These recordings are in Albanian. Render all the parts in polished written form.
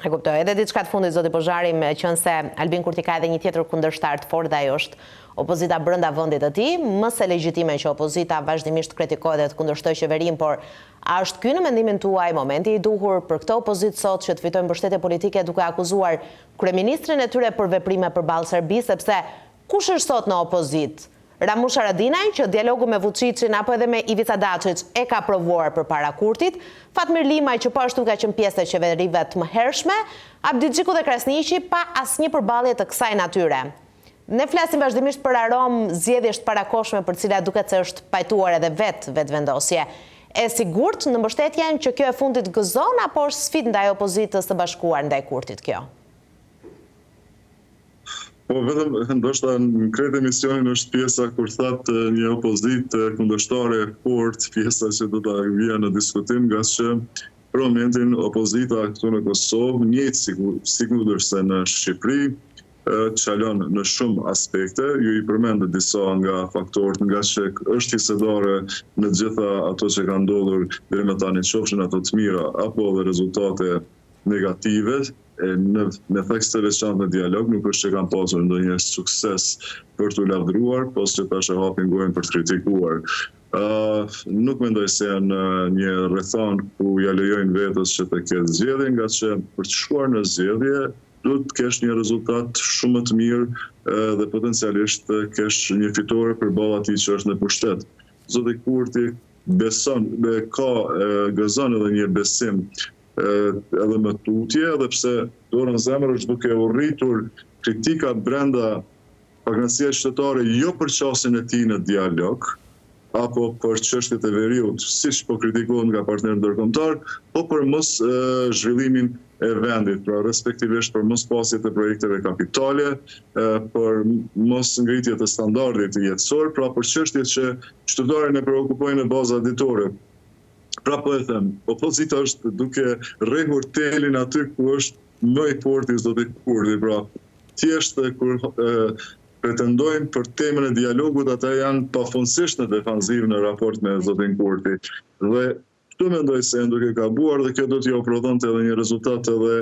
E kuptoj. Edhe diçka të fundit, zoti Pozhari, me qenë se Albin Kurti ka edhe një tjetër kundërshtar të fortë, dhe ajo është opozita brenda vendit të tij. Më se legjitime që opozita vazhdimisht kritikohet dhe të kundërshtoj qeverinë, por a është ky në mendimin tuaj momenti i duhur për këtë opozitë sot që të fitojë mbështetje politike duke akuzuar kryeministrin e tyre për veprime përballë Serbisë, sepse kush është sot në opozitë? Ramush Haradinaj, që dialogu me Vučićin apo edhe me Ivica Dačić e ka provuar përpara Kurtit, Fatmir Limaj, që po ashtu ka qenë pjesë e qeverive të mëhershme, Abdixhiku dhe Krasniqi pa asnjë përballje të kësaj natyre. Ne flasim vazhdimisht për aromë zgjedhjesh të parakohshme për cilat duket se është pajtuar edhe vetvendosje. E sigurt në mbështetjen që kjo e fundit gëzon, apo është sfidë ndaj opozitës së bashkuar ndaj Kurtit kjo? Po vetëm ndoshta në kretë emisionin është pjesa kur thatë një opozitë kundërshtare e fortë, pjesa që do ta vija në diskutim, nga që për momentin opozita këtu në Kosovë njëjtë sigurisht në Shqipëri çalon në shumë aspekte. Ju i përmendët disa nga faktorët, nga që është hisedare në gjitha ato që kanë ndodhur deri më tani, qofshin ato të mira apo dhe rezultate negative. Me tekste veçantë në dialog, nuk është që kanë pasur ndonjë sukses për t'u lavdruar, pas që tash e hapin gojën për të kritikuar. Nuk mendoj se janë një rrethon ku ja lejojnë vetës që të ketë zgjedhje, nga që për të shkuar në zgjedhje duhet të kesh një rezultat shumë më të mirë dhe potencialisht kesh një fitore përballë atij që është në pushtet. Zoti Kurti beson, gëzon edhe një besim edhe më tutje, edhe pse dorën zemër është duke u rritur kritika brenda pagnasia qytetare, jo për qasjen e tij në dialog, apo për çështjet e veriut, siç po kritikohet nga partnerët ndërkombëtar, po për mos zhvillimin e vendit, pra respektivisht për mos pasje të projekteve kapitale, për mos ngritje të standardit jetësor, pra për çështjet që qytetarët e preokupojnë në baza ditore. Pra po e them, opozita është duke rrehur telin aty ku është më i fortë i zoti Kurti. Pra, thjesht kur pretendojnë për temën e dialogut, ata janë pafundësisht në defanzivë në raport me zotin Kurti. Dhe këtu mendoj se janë duke gabuar dhe kjo do t'ju ofrodonte edhe një rezultat edhe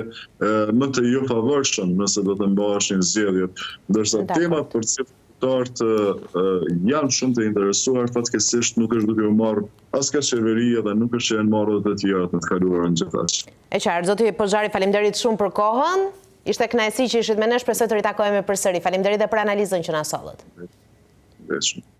më të jo favorshëm nëse do të mbaheshin zgjedhjet. Ndërsa temat për cilët janë shumë të interesuar, fatkeqësisht nuk është duke u marrë as ka qeveria dhe nuk është që janë marrë dhe të tjera të kaluarën gjithashtu. E qartë, zoti Pozhari, faleminderit shumë për kohën. Ishte kënaqësi që ishit me ne, shpresoj të ritakohemi përsëri. Faleminderit edhe për analizën që na sollët.